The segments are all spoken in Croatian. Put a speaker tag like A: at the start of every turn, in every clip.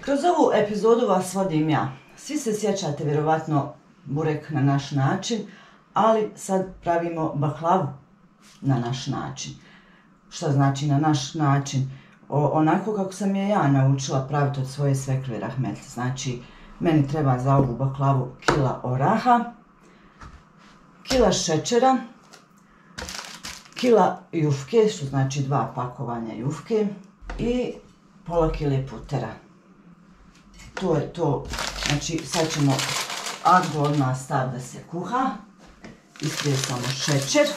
A: Kroz ovu epizodu vas vodim ja. Svi se sjećate vjerovatno burek na naš način, ali sad pravimo baklavu na naš način. Šta znači na naš način? Onako kako sam je ja naučila praviti od svoje svekre rahmetli. Znači, meni treba za ovu baklavu kila oraha, kila šećera, kila jufke, što znači 2 pakovanja jufke i pola kile putera. To je to. Znači, sad ćemo agdu odmah staviti da se kuha. Iskresamo šećer.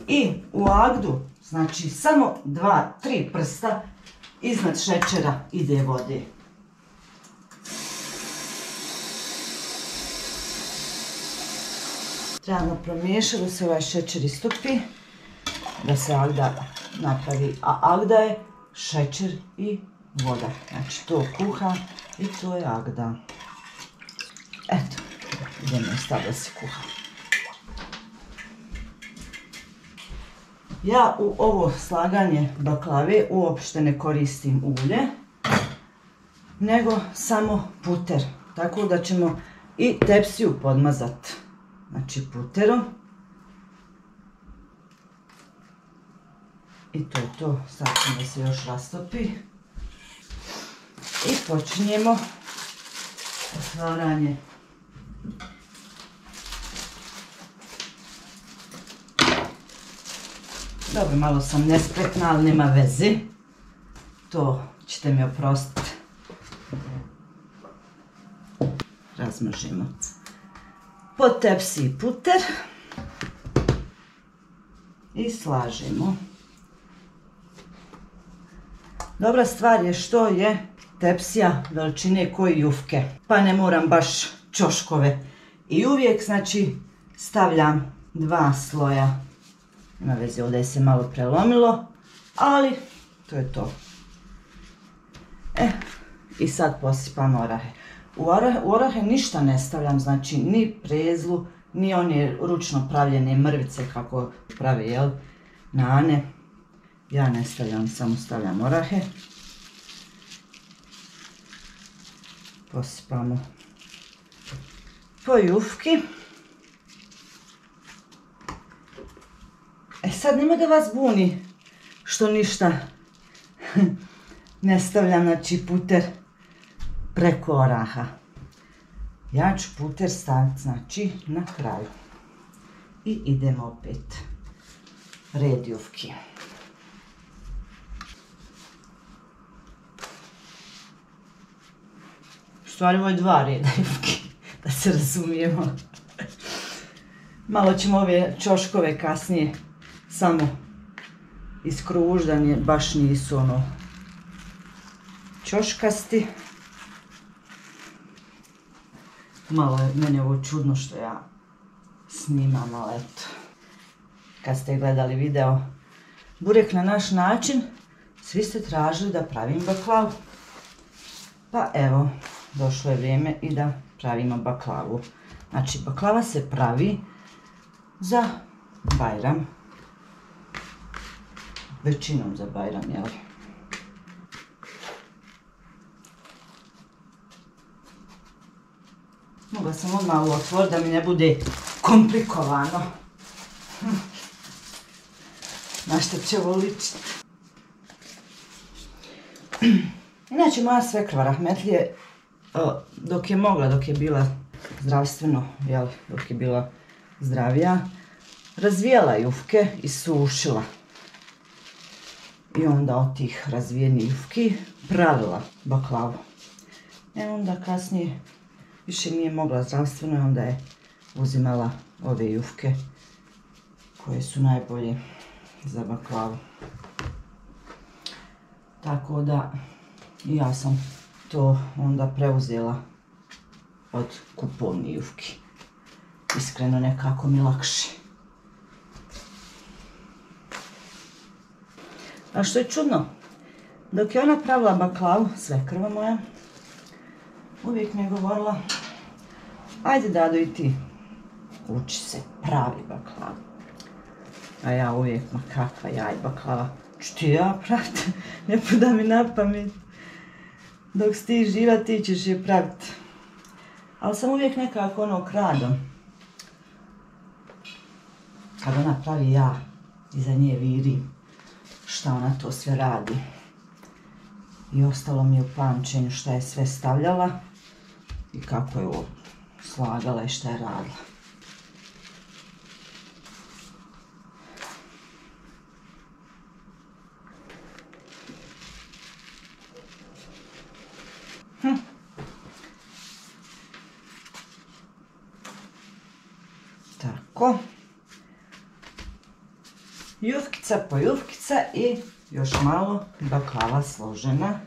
A: I u agdu, znači samo 2-3 prsta iznad šećera ide vode. Trebamo promiješati da se ovaj šećer istopi, da se agda napravi, a agda je šećer i voda. Znači to kuha i to je agda. Eto, idemo staviti da se kuha. Ja u ovo slaganje baklave uopšte ne koristim ulje, nego samo puter. Tako da ćemo i tepsiju podmazati, znači puterom. I to je to, sad ćemo da se još rastopi. I počinjemo otvaranje. Dobro, malo sam nespretna, ali nema veze. To ćete mi oprostiti. Razmržimo. Po tepsiji puter. I slažemo. Dobra stvar je što je tepsija veličine koji jufke. Pa ne moram baš ćoškove. I uvijek, znači, stavljam 2 sloja. Nema veze, ovdje se malo prelomilo, ali to je to. I sad posipam orahe. U orahe ništa ne stavljam, znači ni prezlu, ni one ručno pravljene mrvice kako prave, jel, nane. Ja ne stavljam, samo stavljam orahe. Posipamo po jufki. Sad nema da vas buni što ništa ne stavljam, znači puter preko oraha. Ja ću puter staviti, znači, na kraju. I idemo opet red jufki. U stvari ovo je 2 reda jufki, da se razumijemo. Malo ćemo ove ćoškove kasnije samo iskruždanje, baš nisu ono ćoškasti. Malo je meni ovo čudno što ja snimam, ali eto. Kad ste gledali video burek na naš način, svi ste tražili da pravim baklavu. Pa evo, došlo je vrijeme i da pravimo baklavu. Znači, baklava se pravi za Bajram. Većinom za Bajram, jel? Mogla sam odmah ovo otvoriti da mi ne bude komplikovano. Na što će ovo ličiti. Inače, moja svekra rahmetlije, dok je mogla, dok je bila zdravstveno, jel, dok je bila zdravija, razvijala jufke i sušila. I onda od tih razvijenih jufki pravila baklavu. I onda kasnije više nije mogla zdravstveno i onda je uzimala ove jufke koje su najbolje za baklavu. Tako da ja sam to onda preuzela od kupovnih jufki. Iskreno, nekako mi lakše. A što je čudno, dok je ona pravila baklavu, svekrva moja, uvijek mi je govorila: ajde Dado i ti, uči se, pravi baklavu. A ja uvijek, ma kakva ja i baklava, Što ja praviti? Ne pada mi na pamet. Dok si ti živa, ti ćeš je praviti. Ali sam uvijek nekako ono kradom. Kad ona pravi, ja iza nje virim šta ona to sve radi. I ostalo mi je u pamćenju šta je sve stavljala i kako je ovo slagala i šta je radila. Tako. Jufkica po jufkica i još malo baklava složena.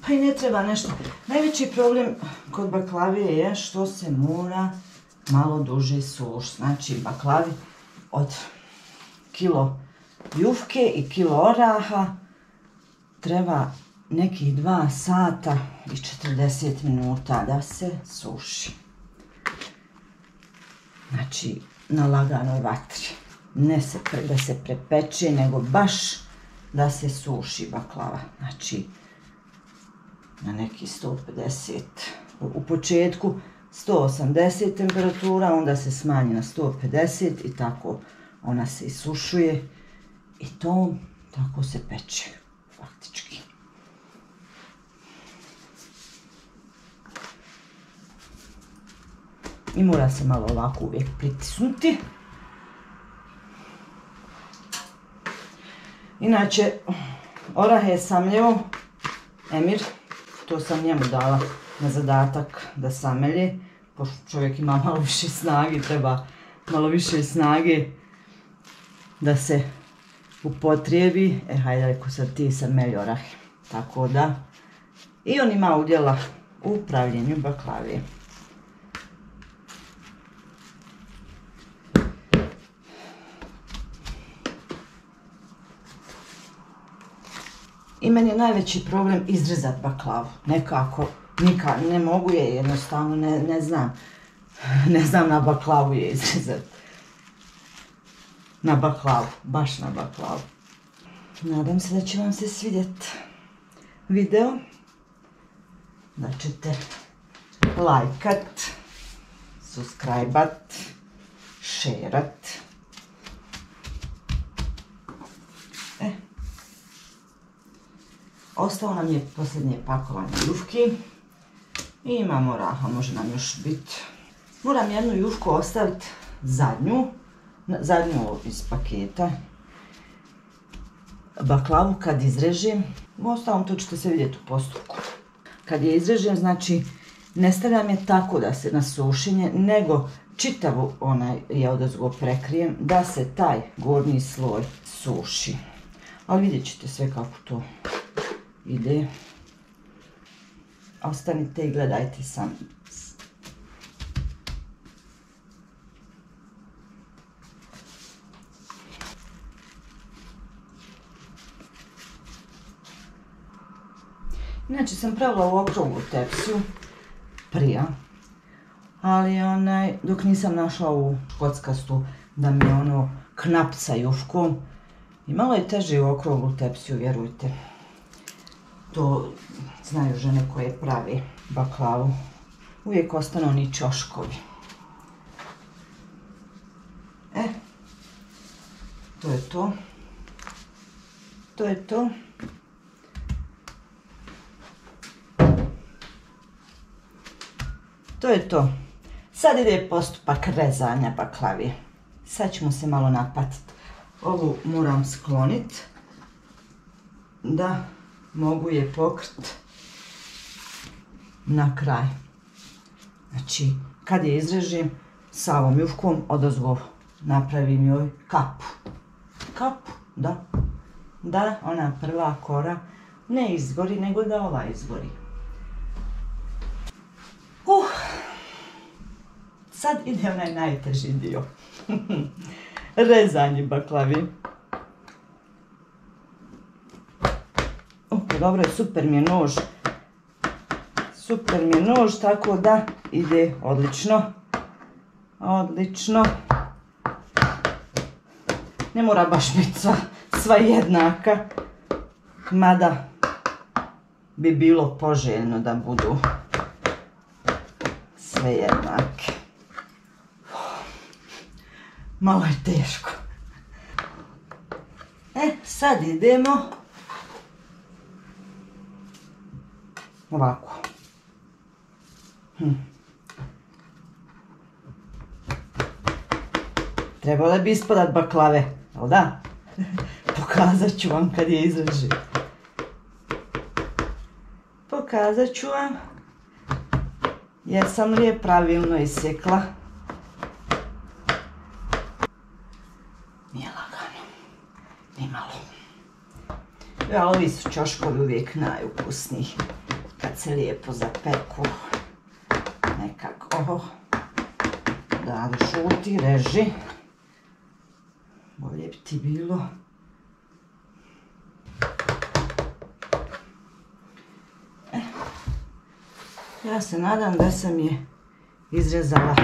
A: Pa i ne treba nešto. Najveći problem kod baklavije je što se mora malo duže sušiti. Znači baklavi od kilo jufke i kilo oraha treba nekih 2 sata i 40 minuta da se suši. Znači na laganoj vatri. Ne da se prepeče, nego baš da se suši baklava. Znači na neki 150, u početku 180 temperatura, onda se smanji na 150 i tako ona se isušuje i to tako se peče faktički. I mora se malo ovako uvijek pritisnuti. Inače, orah je samljivo, Emir, to sam njemu dala na zadatak da samelje, pošto čovjek ima malo više snage, treba malo više snage da se upotrijebi. Hajde, reko sad ti samelji orah. Tako da, i on ima udjela u pravljenju baklavije. I meni je najveći problem izrezati baklavu. Nekako, nikad ne mogu je jednostavno, ne znam. Ne znam na baklavu je izrezati. Na baklavu, baš na baklavu. Nadam se da će vam se svidjeti video. Da ćete lajkat, subscribe-at, šerat. Ostao nam je posljednje pakovanje jufki. I imamo oraha, može nam još biti. Moram jednu jufku ostaviti zadnju iz paketa. Baklavu kad izrežem, uostalom to ćete se vidjeti u postupku. Kad je izrežem, znači ne stavljam je tako da se na sušenje, nego čitavu je odozgo prekrijem da se taj gornji sloj suši. Ali vidjet ćete sve kako to ide. Ostanite i gledajte sami. Inače sam pravila u okruglu tepsiju prije, ali dok nisam našla ovu kockastu da mi ono knap sa jufkom, i malo je teže u okruglu tepsiju, vjerujte. To znaju žene koje prave baklavu. Uvijek ostanu oni ćoškovi. To je to. To je to. To je to. Sad ide postupak rezanja baklavije. Sad ćemo se malo napatiti. Ovu moram skloniti da mogu je pokriti na kraj. Znači, kad je izrežem, sa ovom jufkom odozgo napravim joj kapu. Kapu, da. Da ona prva kora ne izgori, nego da ova izgori. Sad ide onaj najteži dio. Rezanje baklavi. Dobro je, super mi je nož. Super mi je nož, tako da ide odlično. Odlično. Ne mora baš biti sva jednaka, mada bi bilo poželjno da budu sve jednake. Malo je teško. Sad idemo ovako. Trebalo bi ispadat baklave, jel da? Pokazat ću vam kad je izrežem. Pokazat ću vam jesam li je pravilno isjekla. Nije lagano, nimalo. Ja, ovi su ćoškovi uvijek najukusniji kad se lijepo zapeku. Nekako, da šuti, reži. Bolje bi ti bilo. Ja se nadam da sam je izrezala,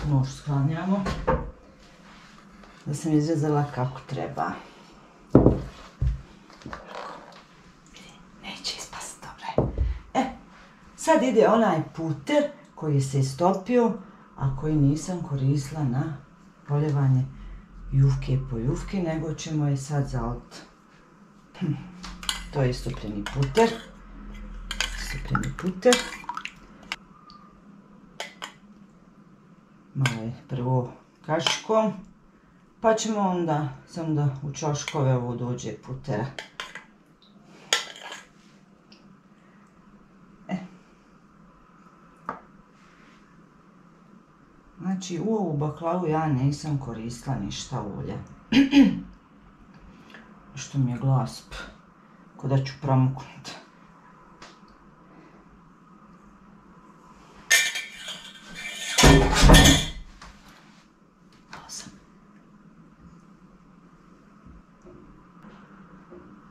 A: nož sklanjamo, da sam izrezala kako treba. Neće ispast, dobro. Sad ide onaj puter koji se istopio, a koji nisam koristila na poljevanje jufke po jufke, nego ćemo je sad zaliti. To je istopljeni puter. Malo je prvo kaškom, pa ćemo onda samo da u ćoškove ovo dođe putera. Znači u ovu baklavu ja nisam koristila ništa ulja. Što mi je glas, ko da ću promuknuti.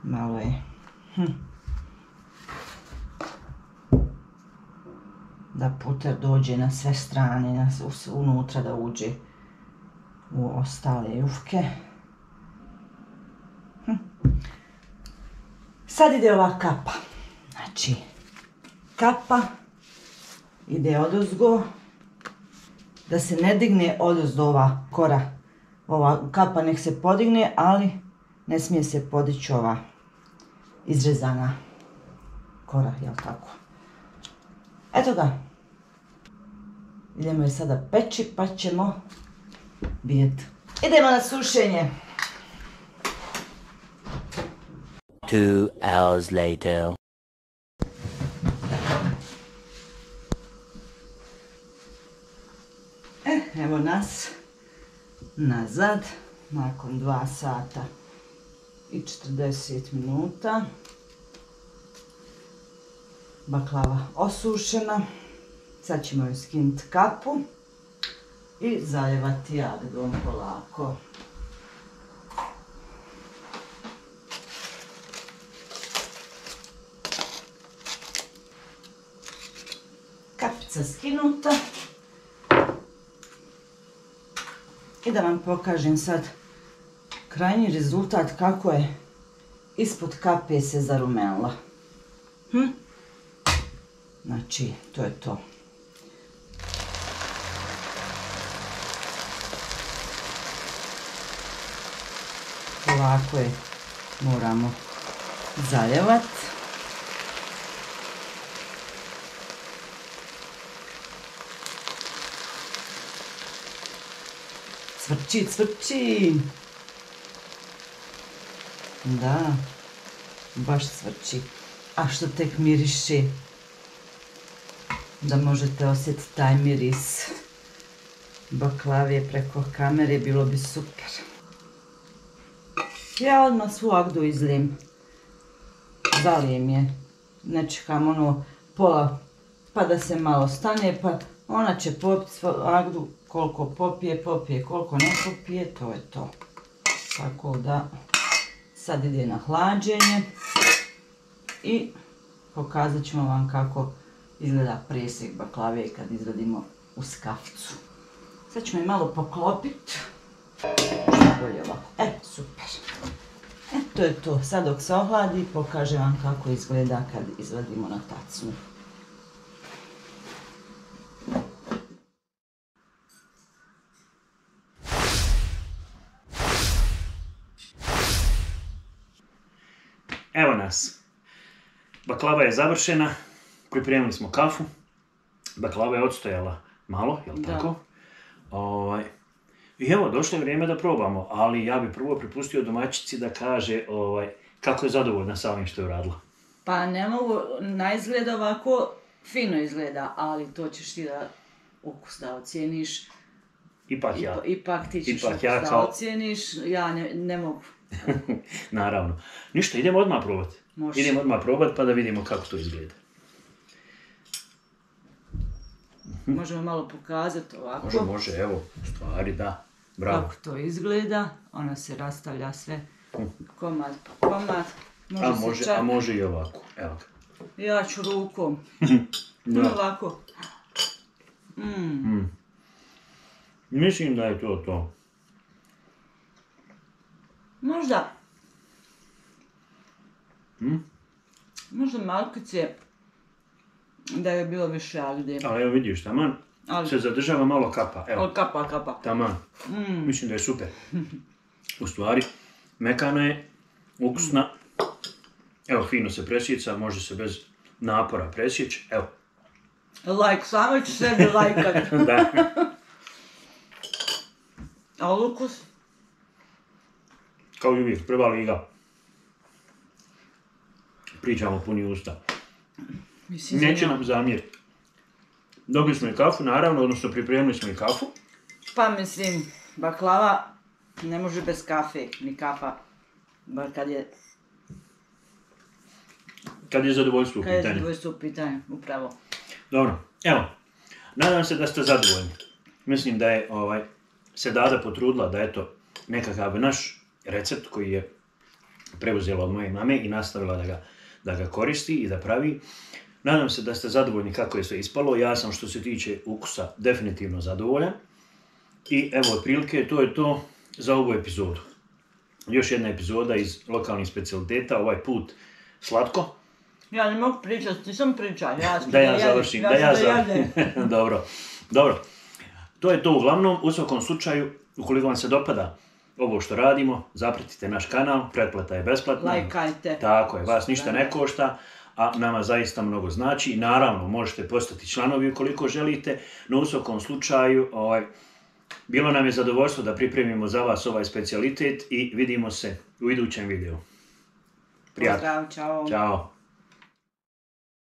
A: Malo je. Da puter dođe na sve strane, unutra da uđe u ostale jufke. Sad ide ova kapa. Znači, kapa ide odozgo, da se ne digne odozdo ova kora. Ova kapa nek se podigne, ali ne smije se podići ova izrezana kora, jel tako? Eto ga. Idemo je sada peći, pa ćemo vidjeti. Idemo na sušenje.
B: 2 hours later.
A: Evo nas nazad, nakon 2 sata i 40 minuta. Baklava osušena. Sad ćemo joj skinuti kapu i zaljevati jagdom polako. Kapica skinuta. I da vam pokažem sad krajnji rezultat kako je ispod kape se zarumenila. Znači, to je to. Ovako je moramo zaljevati. Cvrči, cvrči. Da, baš cvrči. A što tek miriši. Da možete osjetiti taj miris baklave preko kamere, bilo bi super. Ja odmah svu agdu izlijem. Zalijem je. Ne čekam ono pola pa da se malo stane, pa ona će popiti svu agdu koliko popije, koliko ne popije, to je to. Tako da sad ide na hlađenje i pokazat ćemo vam kako izgleda presjek baklave kad izradimo u skaficu. Sad ćemo je malo poklopiti. Bolje ovako. Super. To je to. Sad dok se ohladi, pokažem vam kako izgleda kad izvadimo na tacu.
C: Evo nas. Baklava je završena, pripremili smo kafu. Baklava je odstojala malo, jel tako? I evo, došlo je vrijeme da probamo, ali ja bi prvo prepustio domaćici da kaže kako je zadovoljna sa ovim što je uradila.
A: Pa ne mogu, na izgled ovako fino izgleda, ali to ćeš ti da ukus da ocijeniš. Ipak ti ćeš ukus da ocijeniš, ja ne mogu.
C: Naravno. Ništa, idemo odmah probati. Idemo odmah probati pa da vidimo kako to izgleda.
A: Možemo malo pokazati ovako.
C: Može, evo, stvari, da. Bravo.
A: Kako to izgleda, ona se rastavlja sve komad po komad.
C: A može i ovako, evo ga.
A: Ja ću rukom. Ovako.
C: Mislim da je to.
A: Možda malkice da je bilo više agde.
C: Ali evo vidiš, taman se zadržava malo kapa. Evo.
A: Kapa.
C: Taman. Mislim da je super. U stvari, mekana je, ukusna. Evo, fino se presjeca, može se bez napora presjeći. Evo.
A: Samo ću sebi lajkat.
C: Da.
A: A ukus?
C: Kao i uvijek, prva liga. Pričamo puni usta. Neće nam zamjeriti. Dobili smo i kafu, naravno, odnosno pripremili smo i kafu.
A: Pa mislim, baklava ne može bez kafe, ni kafa. Bar kad je...
C: Kad je zadovoljstvo u pitanju.
A: Kad je zadovoljstvo u pitanju, upravo.
C: Dobro, evo. Nadam se da ste zadovoljni. Mislim da je se Dada potrudila da eto nekakav naš recept koji je preuzela od moje mame i nastavila da ga koristi i da pravi. Nadam se da ste zadovoljni kako je sve ispalo. Ja sam što se tiče ukusa definitivno zadovoljan. I evo, otprilike to je to za ovu epizodu. Još jedna epizoda iz lokalnih specijaliteta, ovaj put slatko.
A: Ja ne mogu pričati, ti sam pričao.
C: Da ja završim. Dobro. To je to uglavnom. U svakom slučaju, ukoliko vam se dopada ovo što radimo, zapratite naš kanal, pretplata je besplatna.
A: Lajkajte.
C: Tako je, vas ništa ne košta, a nama zaista mnogo znači. Naravno, možete postati članovi ukoliko želite, no u svakom slučaju, bilo nam je zadovoljstvo da pripremimo za vas ovaj specijalitet i vidimo se u idućem videu.
A: Pozdrav, čao.
C: Ćao.